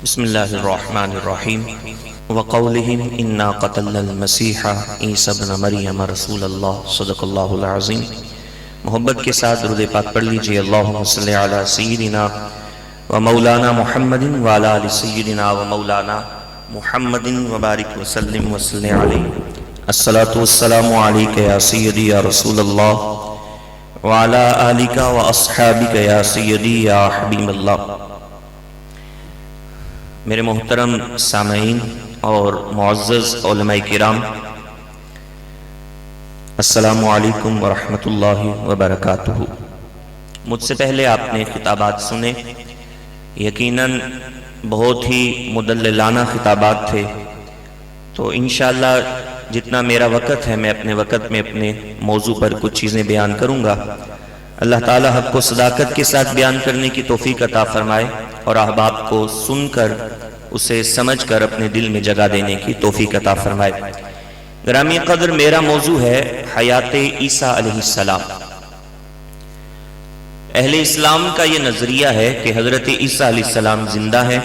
بسم اللہ الرحمن الرحیم وقولہم انا قتلنا المسیح عیسی ابن مریم رسول اللہ صدق اللہ العظیم۔ محبت کے ساتھ درود پاک پڑھ لیجئے۔ اللہم صلی علی سیدنا و مولانا محمد وعلی آل سیدنا و مولانا محمد وبارک وسلم وصلی علیہ۔ الصلاة والسلام علیک یا سیدی یا رسول اللہ وعلی آلک و اصحابک یا سیدی یا حبیب اللہ۔ میرے محترم سامعین اور معزز علماء کرام، السلام علیکم ورحمۃ اللہ وبرکاتہ۔ مجھ سے پہلے آپ نے خطابات سنے، یقیناً بہت ہی مدللانہ خطابات تھے، تو انشاءاللہ جتنا میرا وقت ہے میں اپنے وقت میں اپنے موضوع پر کچھ چیزیں بیان کروں گا۔ اللہ تعالی حق کو صداقت کے ساتھ بیان کرنے کی توفیق عطا فرمائے اور احباب کو سن کر اسے سمجھ کر اپنے دل میں جگہ دینے کی توفیق عطا فرمائے۔ گرامی قدر، میرا موضوع ہے حیات عیسیٰ علیہ السلام۔ اہل اسلام کا یہ نظریہ ہے کہ حضرت عیسیٰ علیہ السلام زندہ ہیں۔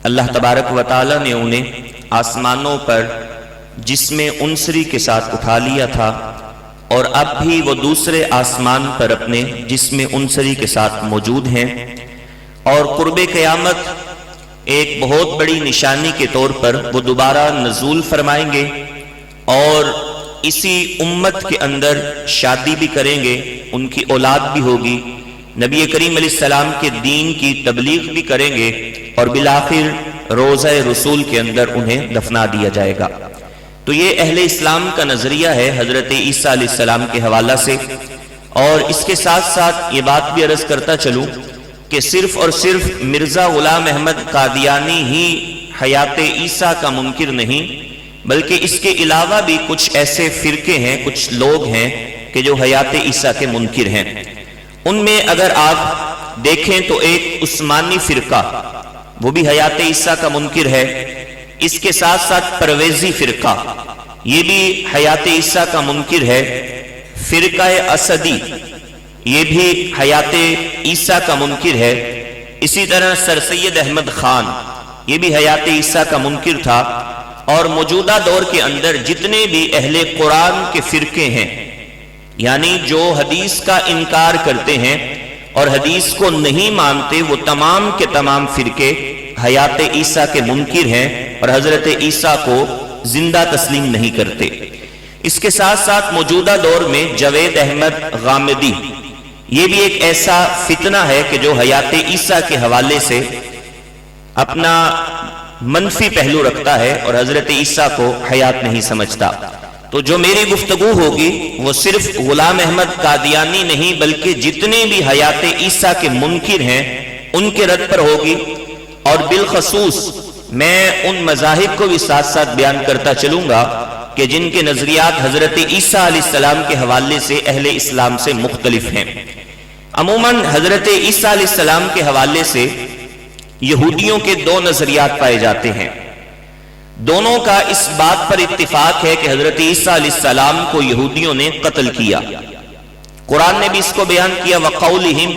اللہ تبارک و تعالی نے انہیں آسمانوں پر جسم انصری کے ساتھ اٹھا لیا تھا، اور اب بھی وہ دوسرے آسمان پر اپنے جسم انصری کے ساتھ موجود ہیں، اور قرب قیامت ایک بہت بڑی نشانی کے طور پر وہ دوبارہ نزول فرمائیں گے اور اسی امت کے اندر شادی بھی کریں گے، ان کی اولاد بھی ہوگی، نبی کریم علیہ السلام کے دین کی تبلیغ بھی کریں گے، اور بالآخر روضہ رسول کے اندر انہیں دفنا دیا جائے گا۔ تو یہ اہل اسلام کا نظریہ ہے حضرت عیسیٰ علیہ السلام کے حوالہ سے۔ اور اس کے ساتھ ساتھ یہ بات بھی عرض کرتا چلوں کہ صرف اور صرف مرزا غلام احمد قادیانی ہی حیات عیسیٰ کا منکر نہیں، بلکہ اس کے علاوہ بھی کچھ ایسے فرقے ہیں، کچھ لوگ ہیں کہ جو حیات عیسیٰ کے منکر ہیں۔ ان میں اگر آپ دیکھیں تو ایک عثمانی فرقہ، وہ بھی حیات عیسیٰ کا منکر ہے۔ اس کے ساتھ ساتھ پرویزی فرقہ، یہ بھی حیات عیسیٰ کا منکر ہے۔ فرقہ اسدی، یہ بھی حیات عیسیٰ کا منکر ہے۔ اسی طرح سر سید احمد خان، یہ بھی حیات عیسیٰ کا منکر تھا۔ اور موجودہ دور کے اندر جتنے بھی اہل قرآن کے فرقے ہیں، یعنی جو حدیث کا انکار کرتے ہیں اور حدیث کو نہیں مانتے، وہ تمام کے تمام فرقے حیات عیسیٰ کے منکر ہیں اور حضرت عیسیٰ کو زندہ تسلیم نہیں کرتے۔ اس کے ساتھ ساتھ موجودہ دور میں جوید احمد غامدی، یہ بھی ایک ایسا فتنہ ہے کہ جو حیات عیسیٰ کے حوالے سے اپنا منفی پہلو رکھتا ہے اور حضرت عیسیٰ کو حیات نہیں سمجھتا۔ تو جو میری گفتگو ہوگی وہ صرف غلام احمد قادیانی نہیں، بلکہ جتنے بھی حیات عیسیٰ کے منکر ہیں ان کے رد پر ہوگی، اور بالخصوص میں ان مذاہب کو بھی ساتھ ساتھ بیان کرتا چلوں گا کہ جن کے نظریات حضرت عیسیٰ علیہ السلام کے حوالے سے اہل اسلام سے مختلف ہیں۔ عموماً حضرت عیسیٰ علیہ السلام کے حوالے سے یہودیوں کے دو نظریات پائے جاتے ہیں۔ دونوں کا اس بات پر اتفاق ہے کہ حضرت عیسیٰ علیہ السلام کو یہودیوں نے قتل کیا۔ قرآن نے بھی اس کو بیان کیا، وَقَوْلِهِمْ،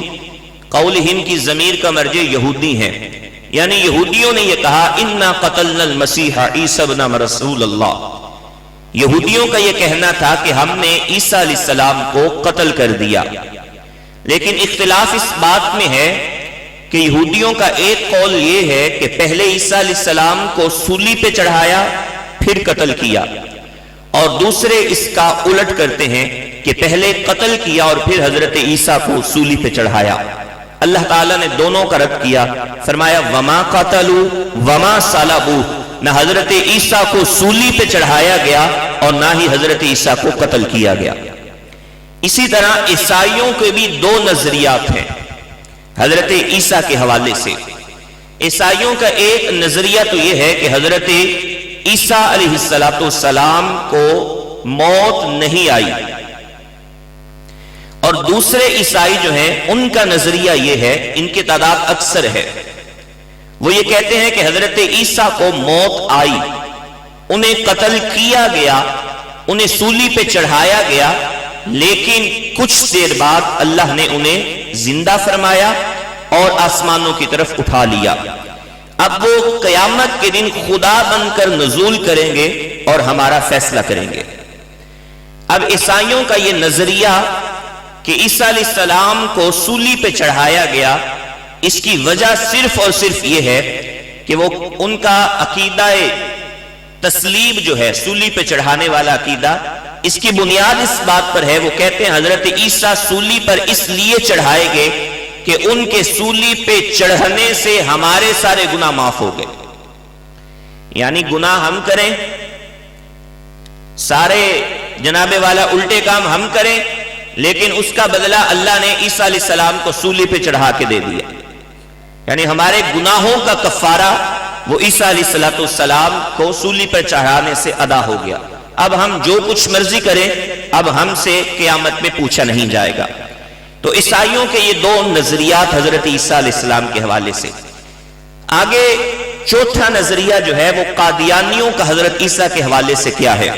قولہم کی ضمیر کا مرجع یہودی ہیں، یعنی یہودیوں نے یہ کہا اِنَّا قَتَلْنَا الْمَسِيحَ عِيسَى ابْنَ رسول اللہ۔ یہودیوں کا یہ کہنا تھا کہ ہم نے عیسیٰ علیہ السلام کو قتل کر دیا، لیکن اختلاف اس بات میں ہے کہ یہودیوں کا ایک قول یہ ہے کہ پہلے عیسیٰ علیہ السلام کو سولی پہ چڑھایا پھر قتل کیا، اور دوسرے اس کا الٹ کرتے ہیں کہ پہلے قتل کیا اور پھر حضرت عیسیٰ کو سولی پہ چڑھایا۔ اللہ تعالیٰ نے دونوں کا رد کیا، فرمایا وَمَا قَتَلُوا وَمَا صَلَبُوا، نہ حضرت عیسیٰ کو سولی پہ چڑھایا گیا اور نہ ہی حضرت عیسیٰ کو قتل کیا گیا۔ اسی طرح عیسائیوں کے بھی دو نظریات ہیں حضرت عیسیٰ کے حوالے سے۔ عیسائیوں کا ایک نظریہ تو یہ ہے کہ حضرت عیسیٰ علیہ السلام کو موت نہیں آئی، اور دوسرے عیسائی جو ہیں ان کا نظریہ یہ ہے، ان کی تعداد اکثر ہے، وہ یہ کہتے ہیں کہ حضرت عیسیٰ کو موت آئی، انہیں قتل کیا گیا، انہیں سولی پہ چڑھایا گیا، لیکن کچھ دیر بعد اللہ نے انہیں زندہ فرمایا اور آسمانوں کی طرف اٹھا لیا۔ اب وہ قیامت کے دن خدا بن کر نزول کریں گے اور ہمارا فیصلہ کریں گے۔ اب عیسائیوں کا یہ نظریہ کہ عیسیٰ علیہ السلام کو سولی پہ چڑھایا گیا، اس کی وجہ صرف اور صرف یہ ہے کہ وہ ان کا عقیدہ تسلیب جو ہے، سولی پہ چڑھانے والا عقیدہ، اس کی بنیاد اس بات پر ہے، وہ کہتے ہیں حضرت عیسیٰ سولی پر اس لیے چڑھائے گئے کہ ان کے سولی پہ چڑھنے سے ہمارے سارے گناہ معاف ہو گئے۔ یعنی گناہ ہم کریں، سارے جناب والا الٹے کام ہم کریں، لیکن اس کا بدلہ اللہ نے عیسیٰ علیہ السلام کو سولی پہ چڑھا کے دے دیا۔ یعنی ہمارے گناہوں کا کفارہ وہ عیسیٰ علیہ السلام کو سولی پر چڑھانے سے ادا ہو گیا۔ اب ہم جو کچھ مرضی کریں، اب ہم سے قیامت میں پوچھا نہیں جائے گا۔ تو عیسائیوں کے یہ دو نظریات حضرت عیسیٰ علیہ السلام کے حوالے سے۔ آگے چوتھا نظریہ جو ہے وہ قادیانیوں کا حضرت عیسیٰ کے حوالے سے کیا ہے؟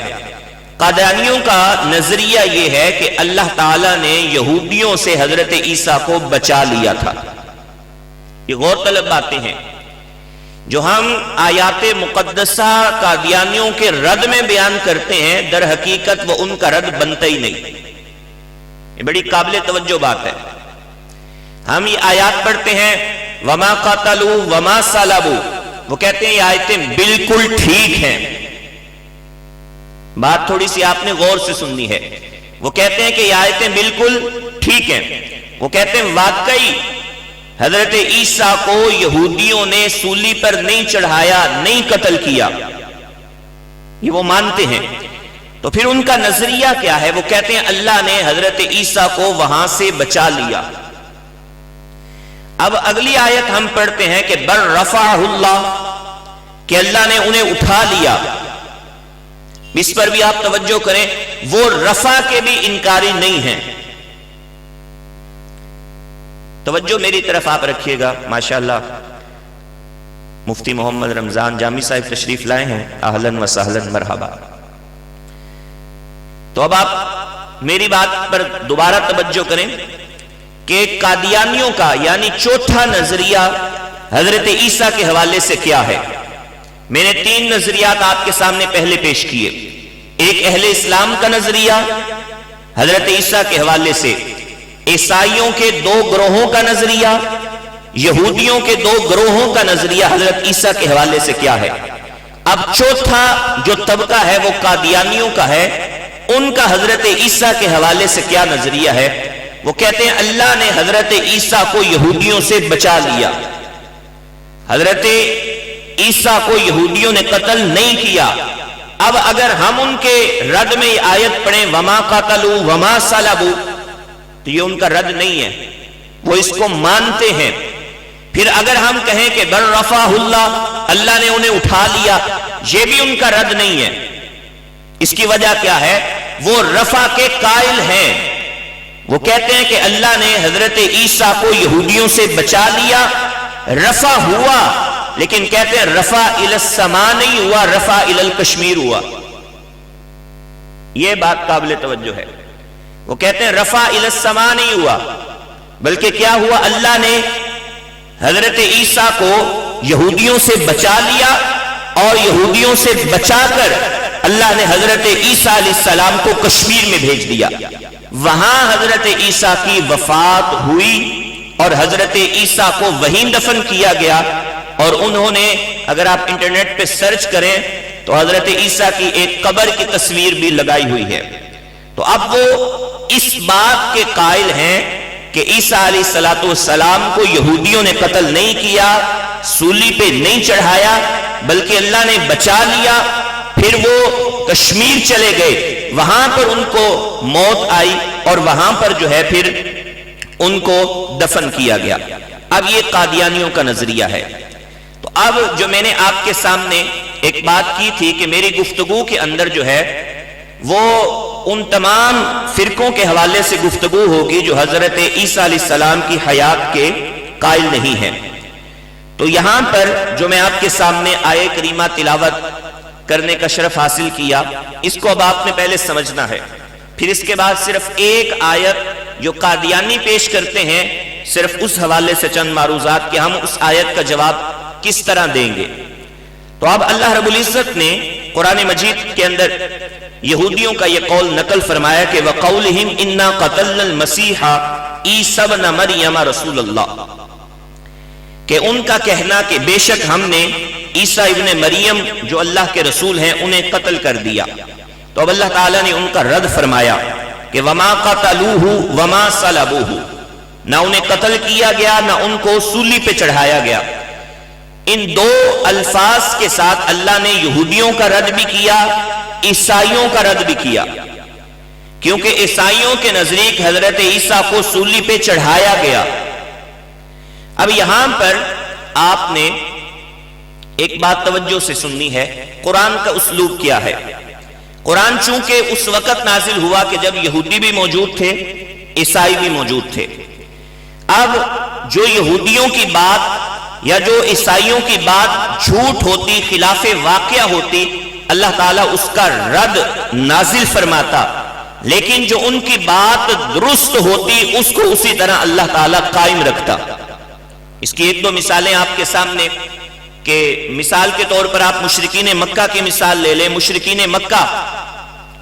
قادیانیوں کا نظریہ یہ ہے کہ اللہ تعالیٰ نے یہودیوں سے حضرت عیسیٰ کو بچا لیا تھا۔ یہ غور طلب باتیں ہیں جو ہم آیات مقدسہ قادیانیوں کے رد میں بیان کرتے ہیں، در حقیقت وہ ان کا رد بنتا ہی نہیں۔ یہ بڑی قابل توجہ بات ہے۔ ہم یہ آیات پڑھتے ہیں وما قتلوا وما صلبوا، وہ کہتے ہیں یہ آیتیں بالکل ٹھیک ہیں۔ بات تھوڑی سی آپ نے غور سے سننی ہے۔ وہ کہتے ہیں کہ یہ آیتیں بالکل ٹھیک ہیں۔ وہ کہتے ہیں واقعی حضرت عیسیٰ کو یہودیوں نے سولی پر نہیں چڑھایا، نہیں قتل کیا، یہ وہ مانتے ہیں۔ تو پھر ان کا نظریہ کیا ہے؟ وہ کہتے ہیں اللہ نے حضرت عیسیٰ کو وہاں سے بچا لیا۔ اب اگلی آیت ہم پڑھتے ہیں کہ بل رفعہ اللہ، کہ اللہ نے انہیں اٹھا لیا۔ اس پر بھی آپ توجہ کریں، وہ رفع کے بھی انکاری نہیں ہیں۔ توجہ میری طرف آپ رکھیے گا، ماشاءاللہ مفتی محمد رمضان جامی صاحب تشریف لائے ہیں، اہلاً و سہلاً مرحبا۔ تو اب آپ میری بات پر دوبارہ توجہ کریں کہ قادیانیوں کا یعنی چوتھا نظریہ حضرت عیسیٰ کے حوالے سے کیا ہے۔ میں نے تین نظریات آپ کے سامنے پہلے پیش کیے۔ ایک اہل اسلام کا نظریہ حضرت عیسیٰ کے حوالے سے، عیسائیوں کے دو گروہوں کا نظریہ، یہودیوں کے دو گروہوں کا نظریہ حضرت عیسیٰ کے حوالے سے کیا ہے۔ اب چوتھا جو طبقہ ہے وہ قادیانیوں کا ہے، ان کا حضرت عیسیٰ کے حوالے سے کیا نظریہ ہے؟ وہ کہتے ہیں اللہ نے حضرت عیسیٰ کو یہودیوں سے بچا لیا، حضرت عیسیٰ کو یہودیوں نے قتل نہیں کیا۔ اب اگر ہم ان کے رد میں یہ آیت پڑھیں وما قتلوا وما صلبوا، تو یہ ان کا رد نہیں ہے، وہ اس کو مانتے ہیں۔ پھر اگر ہم کہیں کہ بل رفعہ اللہ، اللہ نے انہیں اٹھا لیا، یہ بھی ان کا رد نہیں ہے۔ اس کی وجہ کیا ہے؟ وہ رفع کے قائل ہیں۔ وہ کہتے ہیں کہ اللہ نے حضرت عیسیٰ کو یہودیوں سے بچا لیا، رفع ہوا، لیکن کہتے ہیں رفع الی السماء نہیں ہوا، رفع الی الکشمیر ہوا۔ یہ بات قابل توجہ ہے۔ وہ کہتے ہیں رفع الی السماء نہیں ہوا، بلکہ کیا ہوا؟ اللہ نے حضرت عیسیٰ کو یہودیوں سے بچا لیا، اور یہودیوں سے بچا کر اللہ نے حضرت عیسیٰ علیہ السلام کو کشمیر میں بھیج دیا۔ وہاں حضرت عیسیٰ کی وفات ہوئی اور حضرت عیسیٰ کو وہیں دفن کیا گیا۔ اور انہوں نے اگر آپ انٹرنیٹ پہ سرچ کریں تو حضرت عیسیٰ کی ایک قبر کی تصویر بھی لگائی ہوئی ہے۔ تو اب وہ اس بات کے قائل ہیں کہ عیسیٰ علیہ السلام کو یہودیوں نے قتل نہیں کیا، سولی پہ نہیں چڑھایا، بلکہ اللہ نے بچا لیا۔ پھر وہ کشمیر چلے گئے، وہاں پر ان کو موت آئی اور وہاں پر جو ہے پھر ان کو دفن کیا گیا۔ اب یہ قادیانیوں کا نظریہ ہے۔ تو اب جو میں نے آپ کے سامنے ایک بات کی تھی کہ میری گفتگو کے اندر جو ہے وہ ان تمام فرقوں کے حوالے سے گفتگو ہوگی جو حضرت عیسیٰ علیہ السلام کی حیات کے قائل نہیں ہیں۔ تو یہاں پر جو میں آپ کے سامنے آیے کریمہ تلاوت کرنے کا شرف حاصل کیا، اس کو اب آپ نے پہلے سمجھنا ہے۔ پھر اس کے بعد صرف ایک آیت جو قادیانی پیش کرتے ہیں، صرف اس حوالے سے چند معروضات کہ ہم اس آیت کا جواب کس طرح دیں گے؟ تو اب اللہ رب العزت نے قرآن مجید کے اندر یہودیوں کا یہ قول نقل فرمایا کہ وَقَوْلِهِمْ إِنَّا قَتَلْنَا الْمَسِيحَ عِيسَى ابْنَ مَرْيَمَ رَسُولَ اللَّهِ، کہ ان کا کہنا کہ بے شک ہم نے عیسیٰ ابن مریم جو اللہ کے رسول ہیں انہیں قتل کر دیا۔ تو اب اللہ تعالیٰ نے ان کا رد فرمایا کہ وَمَا قَتَلُوهُ وَمَا صَلَبُوهُ، نہ انہیں قتل کیا گیا نہ ان کو سولی پہ چڑھایا گیا۔ ان دو الفاظ کے ساتھ اللہ نے یہودیوں کا رد بھی کیا، عیسائیوں کا رد بھی کیا، کیونکہ عیسائیوں کے نزدیک حضرت عیسیٰ کو سولی پہ چڑھایا گیا۔ اب یہاں پر آپ نے ایک بات توجہ سے سننی ہے، قرآن کا اسلوب کیا ہے۔ قرآن چونکہ اس وقت نازل ہوا کہ جب یہودی بھی موجود تھے، عیسائی بھی موجود تھے۔ اب جو یہودیوں کی بات یا جو عیسائیوں کی بات جھوٹ ہوتی، خلاف واقعہ ہوتی، اللہ تعالیٰ اس کا رد نازل فرماتا، لیکن جو ان کی بات درست ہوتی اس کو اسی طرح اللہ تعالیٰ قائم رکھتا۔ اس کی ایک دو مثالیں آپ کے سامنے، کہ مثال کے طور پر آپ مشرکین مکہ کی مثال لے لیں۔ مشرکین مکہ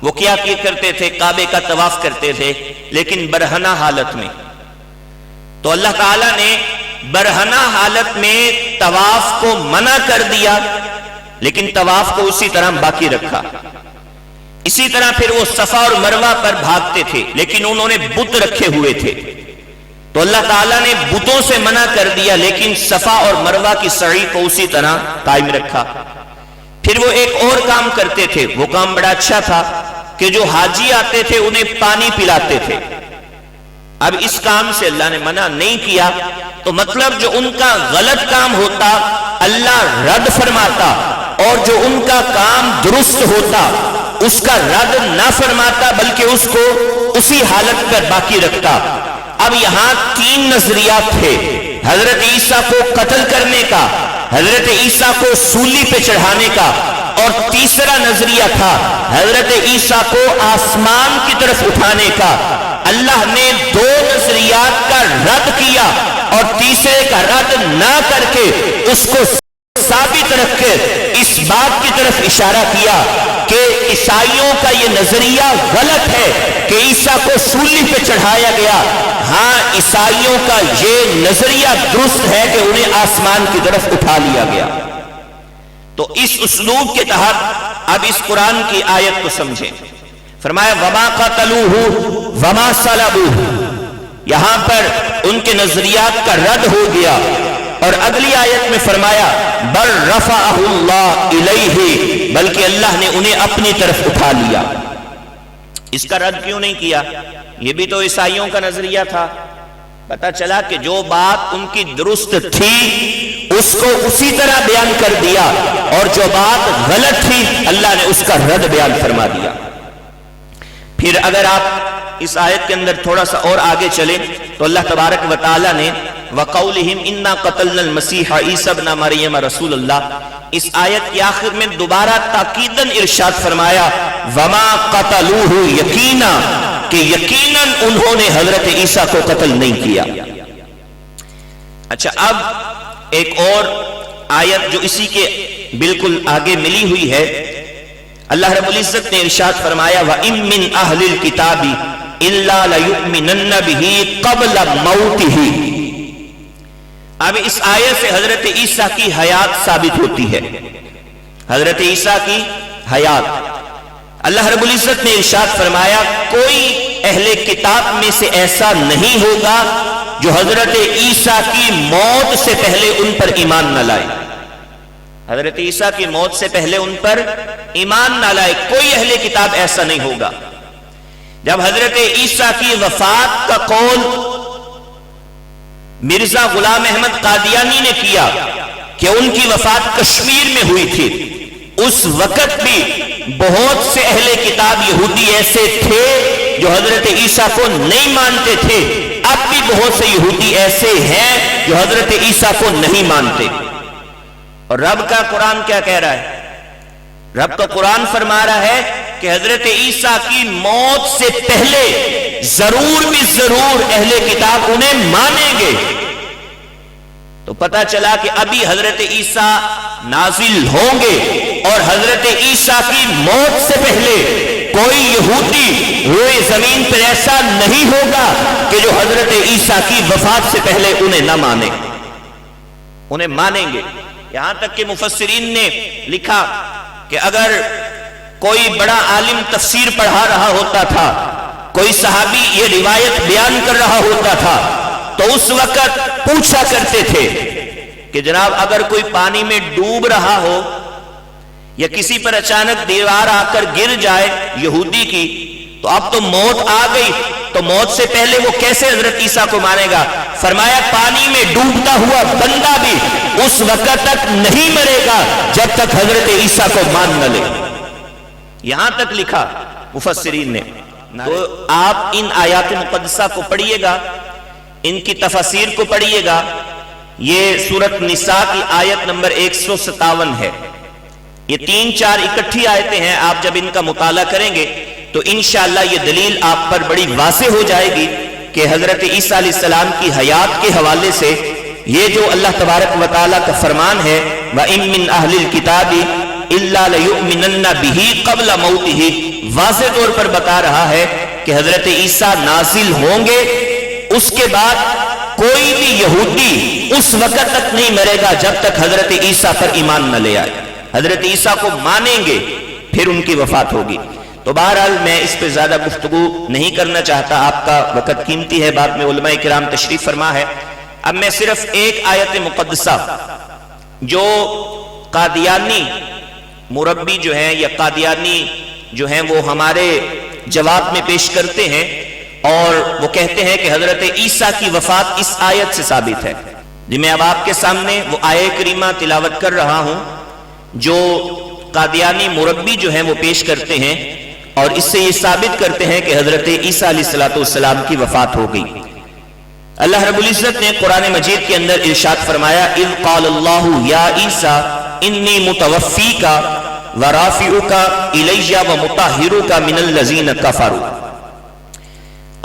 وہ کیا کرتے تھے؟ کعبے کا طواف کرتے تھے، لیکن برہنہ حالت میں۔ تو اللہ تعالیٰ نے برہنہ حالت میں طواف کو منع کر دیا، لیکن طواف کو اسی طرح باقی رکھا۔ اسی طرح پھر وہ صفا اور مروہ پر بھاگتے تھے، لیکن انہوں نے بت رکھے ہوئے تھے، تو اللہ تعالیٰ نے بتوں سے منع کر دیا، لیکن صفا اور مروہ کی سعی کو اسی طرح قائم رکھا۔ پھر وہ ایک اور کام کرتے تھے، وہ کام بڑا اچھا تھا کہ جو حاجی آتے تھے انہیں پانی پلاتے تھے۔ اب اس کام سے اللہ نے منع نہیں کیا، تو مطلب جو ان کا غلط کام ہوتا اللہ رد فرماتا، اور جو ان کا کام درست ہوتا اس کا رد نہ فرماتا، بلکہ اس کو اسی حالت پر باقی رکھتا۔ اب یہاں تین نظریات تھے، حضرت عیسیٰ کو قتل کرنے کا، حضرت عیسیٰ کو سولی پہ چڑھانے کا، اور تیسرا نظریہ تھا حضرت عیسیٰ کو آسمان کی طرف اٹھانے کا۔ اللہ نے دو نظریات کا رد کیا اور تیسرے کا رد نہ کر کے اس کو ثابت رکھ کے اس بات کی طرف اشارہ کیا کہ عیسائیوں کا یہ نظریہ غلط ہے کہ عیسیٰ کو سولی پہ چڑھایا گیا، ہاں عیسائیوں کا یہ نظریہ درست ہے کہ انہیں آسمان کی طرف اٹھا لیا گیا۔ تو اس اسلوب کے تحت اب اس قرآن کی آیت کو سمجھیں۔ فرمایا وَمَا قَتَلُوهُ وَمَا صَلَبُوهُ، یہاں پر ان کے نظریات کا رد ہو گیا، اور اگلی آیت میں فرمایا بَلْ رَفَعَهُ اللَّهُ إِلَيْهِ، بلکہ اللہ نے انہیں اپنی طرف اٹھا لیا۔ اس کا رد کیوں نہیں کیا؟ یہ بھی تو عیسائیوں کا نظریہ تھا۔ پتہ چلا کہ جو بات ان کی درست تھی اس کو اسی طرح بیان کر دیا، اور جو بات غلط تھی اللہ نے اس کا رد بیان فرما دیا۔ پھر اگر آپ اس آیت کے اندر تھوڑا سا اور آگے چلیں تو اللہ تبارک و تعالی نے وَقَوْلِهِمْ إِنَّا قَتَلْنَا الْمَسِيحَ عِيسَى ابْنَ مَرْيَمَ رَسُولَ اللَّهِ، اس آیت کی آخر میں دوبارہ تاکیداً ارشاد فرمایا وَمَا قَتَلُوهُ یقینا، کہ یقیناً انہوں نے حضرت عیسیٰ کو قتل نہیں کیا۔ اچھا، اب ایک اور آیت جو اسی کے بالکل آگے ملی ہوئی ہے، اللہ رب العزت نے ارشاد فرمایا وَإِن مِّنْ أَهْلِ الْكِتَابِ إِلَّا لَيُؤْمِنَنَّ بِهِ قَبْلَ مَوْتِهِ۔ اب اس آیت سے حضرت عیسیٰ کی حیات ثابت ہوتی ہے، حضرت عیسیٰ کی حیات۔ اللہ رب العزت نے ارشاد فرمایا کوئی اہل کتاب میں سے ایسا نہیں ہوگا جو حضرت عیسیٰ کی موت سے پہلے ان پر ایمان نہ لائے، حضرت عیسیٰ کی موت سے پہلے ان پر ایمان نہ لائے، کوئی اہل کتاب ایسا نہیں ہوگا۔ جب حضرت عیسیٰ کی وفات کا قول مرزا غلام احمد قادیانی نے کیا کہ ان کی وفات کشمیر میں ہوئی تھی، اس وقت بھی بہت سے اہل کتاب یہودی ایسے تھے جو حضرت عیسیٰ کو نہیں مانتے تھے، اب بھی بہت سے یہودی ایسے ہیں جو حضرت عیسیٰ کو نہیں مانتے۔ اور رب کا قرآن کیا کہہ رہا ہے؟ رب کا قرآن فرما رہا ہے کہ حضرت عیسیٰ کی موت سے پہلے ضرور بھی ضرور اہل کتاب انہیں مانیں گے۔ تو پتہ چلا کہ ابھی حضرت عیسیٰ نازل ہوں گے اور حضرت عیسیٰ کی موت سے پہلے کوئی یہودی روئے زمین پر ایسا نہیں ہوگا کہ جو حضرت عیسیٰ کی وفات سے پہلے انہیں نہ مانے، انہیں مانیں گے۔ یہاں تک کہ مفسرین نے لکھا کہ اگر کوئی بڑا عالم تفسیر پڑھا رہا ہوتا تھا، کوئی صحابی یہ روایت بیان کر رہا ہوتا تھا، تو اس وقت پوچھا کرتے تھے کہ جناب اگر کوئی پانی میں ڈوب رہا ہو یا کسی پر اچانک دیوار آ کر گر جائے یہودی کی، تو اب تو موت آ گئی، تو موت سے پہلے وہ کیسے حضرت عیسیٰ کو مانے گا؟ فرمایا پانی میں ڈوبتا ہوا بندہ بھی اس وقت تک نہیں مرے گا جب تک حضرت عیسیٰ کو مان نہ لے۔ یہاں تک لکھا مفسرین نے۔ تو آپ ان آیات مقدسہ کو پڑھیے گا، ان کی تفاسیر کو پڑھیے گا۔ یہ سورۃ نساء کی آیت نمبر 157 ہے۔ یہ 3-4 اکٹھی آیتیں ہیں، آپ جب ان کا مطالعہ کریں گے تو انشاءاللہ یہ دلیل آپ پر بڑی واضح ہو جائے گی کہ حضرت عیسیٰ علیہ السلام کی حیات کے حوالے سے یہ جو اللہ تبارک و تعالیٰ کا فرمان ہے وَإِن مِّنْ أَهْلِ الْكِتَابِ إِلَّا لَيُؤْمِنَنَّ بِهِ قَبْلَ مَوْتِهِ، واضح طور پر بتا رہا ہے کہ حضرت عیسیٰ نازل ہوں گے، اس کے بعد کوئی بھی یہودی اس وقت تک نہیں مرے گا جب تک حضرت عیسیٰ پر ایمان نہ لے آئے۔ حضرت عیسیٰ کو مانیں گے پھر ان کی وفات ہوگی۔ تو بہرحال میں اس پہ زیادہ گفتگو نہیں کرنا چاہتا، آپ کا وقت قیمتی ہے، بعد میں علماء کرام تشریف فرما ہے۔ اب میں صرف ایک آیت مقدسہ جو قادیانی مربی جو ہیں یا قادیانی جو ہیں وہ ہمارے جواب میں پیش کرتے ہیں اور وہ کہتے ہیں کہ حضرت عیسیٰ کی وفات اس آیت سے ثابت ہے، جی میں اب آپ کے سامنے وہ آیت کریمہ تلاوت کر رہا ہوں جو قادیانی مربی جو ہیں وہ پیش کرتے ہیں اور اس سے یہ ثابت کرتے ہیں کہ حضرت عیسیٰ علیہ السلام کی وفات ہو گئی۔ اللہ رب العزت نے قرآن مجید کے اندر ارشاد فرمایا اذ قال اللہ یا عیسیٰ انی متوفیک ورافعک الی ومطہرک من الذین کفروا۔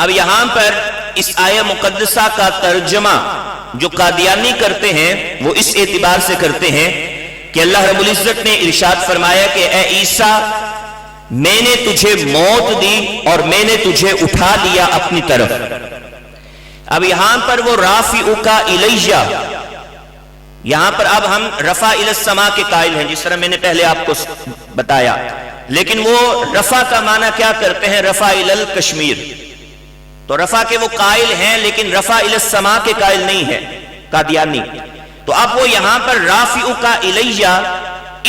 اب یہاں پر اس آیہ مقدسہ کا ترجمہ جو قادیانی کرتے ہیں وہ اس اعتبار سے کرتے ہیں کہ اللہ رب العزت نے ارشاد فرمایا کہ اے عیسیٰ میں نے تجھے موت دی اور میں نے تجھے اٹھا لیا اپنی طرف۔ اب یہاں پر وہ رافعک الیہ، یہاں پر اب ہم رفع الی السماء کے قائل ہیں جس طرح میں نے پہلے آپ کو بتایا، لیکن وہ رفع کا معنی کیا کرتے ہیں؟ رفع الی الکشمیر، تو رفع کے وہ قائل ہیں لیکن رفع الی السماء کے قائل نہیں ہے قادیانی۔ تو اب وہ یہاں پر رافعک الیہ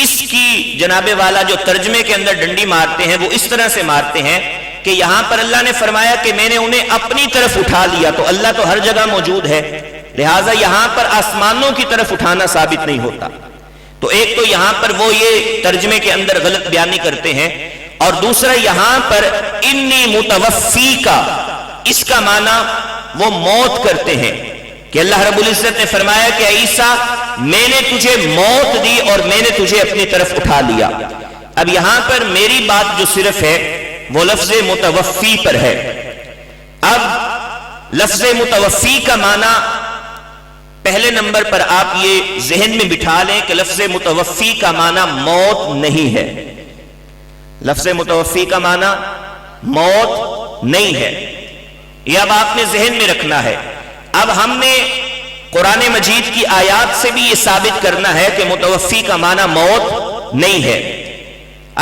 اس کی جناب والا جو ترجمے کے اندر ڈنڈی مارتے ہیں وہ اس طرح سے مارتے ہیں کہ یہاں پر اللہ نے فرمایا کہ میں نے انہیں اپنی طرف اٹھا لیا، تو اللہ تو ہر جگہ موجود ہے، لہٰذا یہاں پر آسمانوں کی طرف اٹھانا ثابت نہیں ہوتا۔ تو ایک تو یہاں پر وہ یہ ترجمے کے اندر غلط بیانی کرتے ہیں، اور دوسرا یہاں پر انی متوفیک، اس کا معنی وہ موت کرتے ہیں کہ اللہ رب العزت نے فرمایا کہ عیسیٰ میں نے تجھے موت دی اور میں نے تجھے اپنی طرف اٹھا لیا۔ اب یہاں پر میری بات جو صرف ہے وہ لفظ متوفی پر ہے۔ اب لفظ متوفی کا معنی پہلے نمبر پر آپ یہ ذہن میں بٹھا لیں کہ لفظ متوفی کا معنی موت نہیں ہے، لفظ متوفی کا معنی موت نہیں ہے، یہ اب آپ نے ذہن میں رکھنا ہے۔ اب ہم نے قرآن مجید کی آیات سے بھی یہ ثابت کرنا ہے کہ متوفی کا معنی موت نہیں ہے۔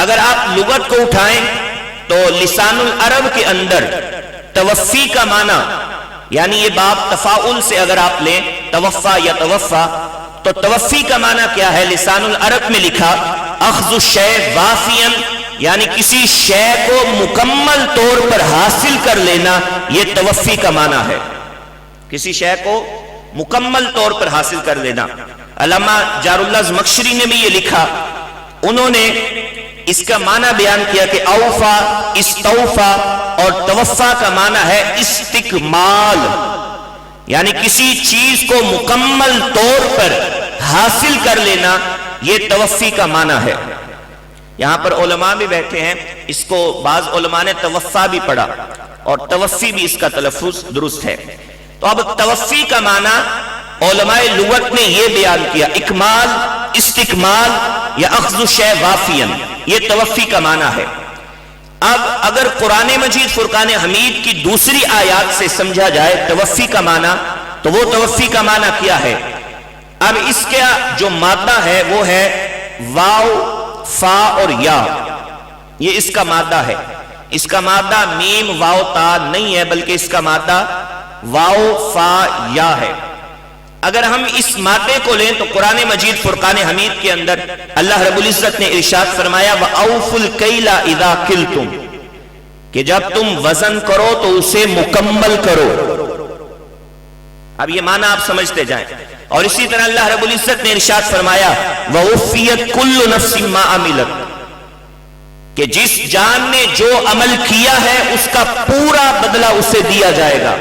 اگر آپ لغت کو اٹھائیں تو لسان العرب کے اندر توفی کا معنی یعنی یہ باب تفاعل سے اگر آپ لیں توفا یا توفا، تو توفی کا معنی کیا ہے؟ لسان العرب میں لکھا اخذ الشیء وافیا، یعنی کسی شے کو مکمل طور پر حاصل کر لینا، یہ توفی کا معنی ہے، کسی شے کو مکمل طور پر حاصل کر لینا۔ علامہ جار اللہ زمخشری نے بھی یہ لکھا، انہوں نے اس کا معنی بیان کیا کہ اوفا، استوفا اور توفا کا معنی ہے استکمال، یعنی کسی چیز کو مکمل طور پر حاصل کر لینا، یہ توفی کا معنی ہے۔ یہاں پر علماء بھی بیٹھے ہیں، اس کو بعض علماء نے توفا بھی پڑھا اور توفی بھی اس کا تلفظ درست ہے۔ تو اب توفی کا معنی علماء لغت نے یہ بیان کیا، اکمال، استکمال یا اخذ شیء وافیاً، یہ توفی کا معنی ہے۔ اب اگر قرآن مجید فرقان حمید کی دوسری آیات سے سمجھا جائے توفی کا معنی، تو وہ توفی کا معنی کیا ہے؟ اب اس کا جو مادہ ہے وہ ہے واو، فا اور یا، یہ اس کا مادہ ہے۔ اس کا مادہ میم واو تا نہیں ہے، بلکہ اس کا مادہ واو فا یا ہے۔ اگر ہم اس مادے کو لیں تو قرآن مجید فرقان حمید کے اندر اللہ رب العزت نے ارشاد فرمایا وَأَوْفُوا الْكَيْلَ إِذَا كِلْتُمْ، کہ جب تم وزن کرو تو اسے مکمل کرو۔ اب یہ معنی آپ سمجھتے جائیں۔ اور اسی طرح اللہ رب العزت نے ارشاد فرمایا وَوُفِّيَتْ كُلُّ نَفْسٍ مَا عَمِلَتْ، کہ جس جان نے جو عمل کیا ہے اس کا پورا بدلہ اسے دیا جائے گا۔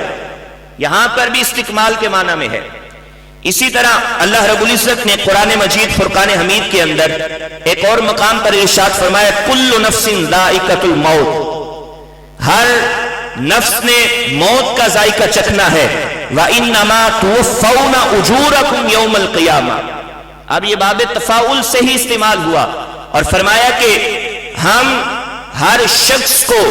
یہاں پر بھی استکمال کے معنی میں ہے۔ اسی طرح اللہ رب العزت نے قرآن مجید فرقان حمید کے اندر ایک اور مقام پر ارشاد فرمایا کل نفس ذائقۃ الموت، ہر نفس نے موت کا ذائقہ چکھنا ہے۔ وَإِنَّمَا تُوَفَّوْنَ أُجُورَكُمْ يَوْمَ الْقِيَامَةِ، اب یہ باب تفاعل سے ہی استعمال ہوا، اور فرمایا کہ ہم ہر شخص کو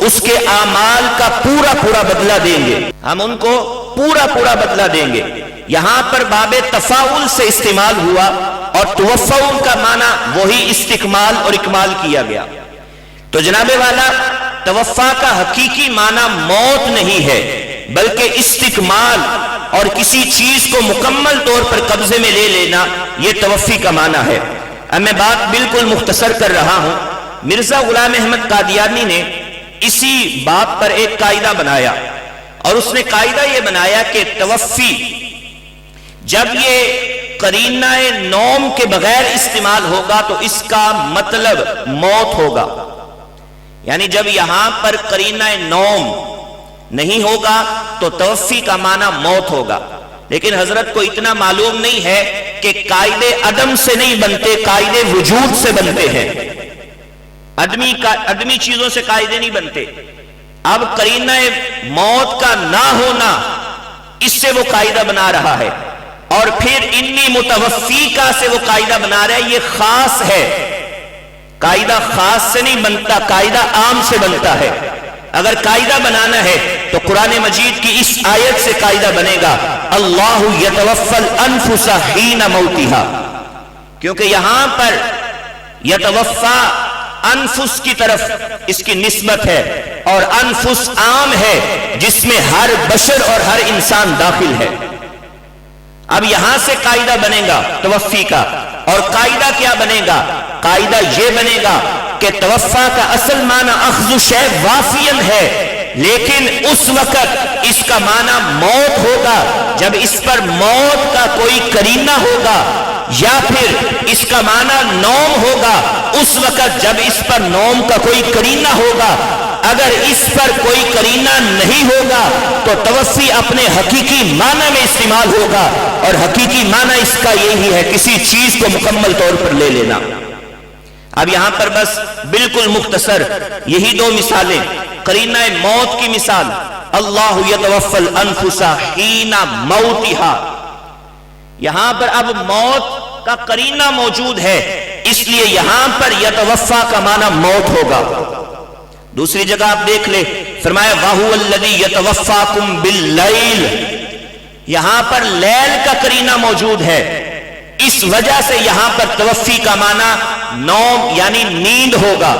اس کے اعمال کا پورا پورا بدلہ دیں گے، ہم ان کو پورا پورا بدلہ دیں گے۔ یہاں پر باب تفاعل سے استعمال ہوا، اور توفون کا معنی وہی استکمال اور اکمال کیا گیا۔ تو جناب والا، توفا کا حقیقی معنی موت نہیں ہے، بلکہ استکمال اور کسی چیز کو مکمل طور پر قبضے میں لے لینا، یہ توفی کا معنی ہے۔ اب میں بات بالکل مختصر کر رہا ہوں۔ مرزا غلام احمد قادیانی نے اسی بات پر ایک قاعدہ بنایا، اور اس نے قاعدہ یہ بنایا کہ توفی جب یہ قرینہ نوم کے بغیر استعمال ہوگا تو اس کا مطلب موت ہوگا، یعنی جب یہاں پر قرینہ نوم نہیں ہوگا تو توفی کا معنی موت ہوگا۔ لیکن حضرت کو اتنا معلوم نہیں ہے کہ قاعدے عدم سے نہیں بنتے، قاعدے وجود سے بنتے ہیں۔ عدمی چیزوں سے قاعدے نہیں بنتے۔ اب قرینہ موت کا نہ ہونا، اس سے وہ قاعدہ بنا رہا ہے، اور پھر انی متوفی کا سے وہ قاعدہ بنا رہا ہے۔ یہ خاص ہے، قاعدہ خاص سے نہیں بنتا، قاعدہ عام سے بنتا ہے۔ اگر قاعدہ بنانا ہے تو قرآن مجید کی اس آیت سے قاعدہ بنے گا اللہ یتوفی الانفس حین موتہا، کیونکہ یہاں پر یتوفا انفس کی طرف اس کی نسبت ہے، اور انفس عام ہے جس میں ہر بشر اور ہر انسان داخل ہے۔ اب یہاں سے قاعدہ بنے گا توفی کا، اور قاعدہ کیا بنے گا؟ قاعدہ یہ بنے گا کہ توفا کا اصل معنی اخذ شیء وافین ہے، لیکن اس وقت اس کا معنی موت ہوگا جب اس پر موت کا کوئی قرینہ ہوگا، یا پھر اس کا معنی نوم ہوگا اس وقت جب اس پر نوم کا کوئی قرینہ ہوگا۔ اگر اس پر کوئی قرینہ نہیں ہوگا تو توفی اپنے حقیقی معنی میں استعمال ہوگا، اور حقیقی معنی اس کا یہی ہے کسی چیز کو مکمل طور پر لے لینا۔ اب یہاں پر بس بالکل مختصر یہی دو مثالیں، قرینہ موت کی مثال اللہ یتوفی الانفس حین موتہا، یہاں پر اب موت کا قرینہ موجود ہے، اس لیے یہاں پر یتوفا کا معنی موت ہوگا۔ دوسری جگہ آپ دیکھ لیں، فرمایا وَهُوَ الَّذِي يَتَوَفَّاكُمْ بِاللَّيْلِ، یہاں پر لیل کا قرینہ موجود ہے، اس وجہ سے یہاں پر توفی کا معنی نوم یعنی نیند ہوگا۔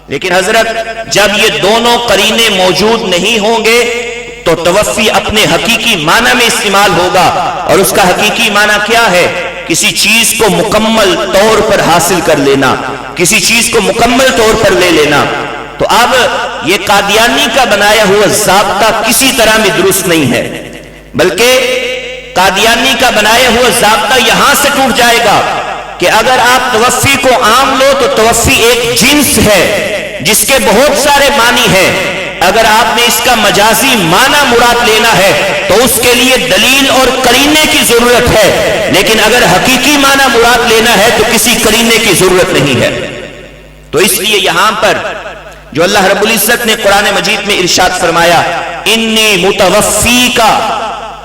لیکن حضرت جب یہ دونوں قرینے موجود نہیں ہوں گے تو توفی اپنے حقیقی معنی میں استعمال ہوگا، اور اس کا حقیقی معنی کیا ہے؟ کسی چیز کو مکمل طور پر حاصل کر لینا، کسی چیز کو مکمل طور پر لے لینا۔ تو اب یہ قادیانی کا بنایا ہوا ضابطہ کسی طرح میں درست نہیں ہے، بلکہ قادیانی کا بنایا ہوا ضابطہ یہاں سے ٹوٹ جائے گا کہ اگر آپ توفی کو عام لو تو توفی ایک جنس ہے جس کے بہت سارے معنی ہیں۔ اگر آپ نے اس کا مجازی معنی مراد لینا ہے تو اس کے لیے دلیل اور قرینے کی ضرورت ہے، لیکن اگر حقیقی معنی مراد لینا ہے تو کسی قرینے کی ضرورت نہیں ہے۔ تو اس لیے یہاں پر جو اللہ رب العزت نے قرآن مجید میں ارشاد فرمایا انی متوفی کا،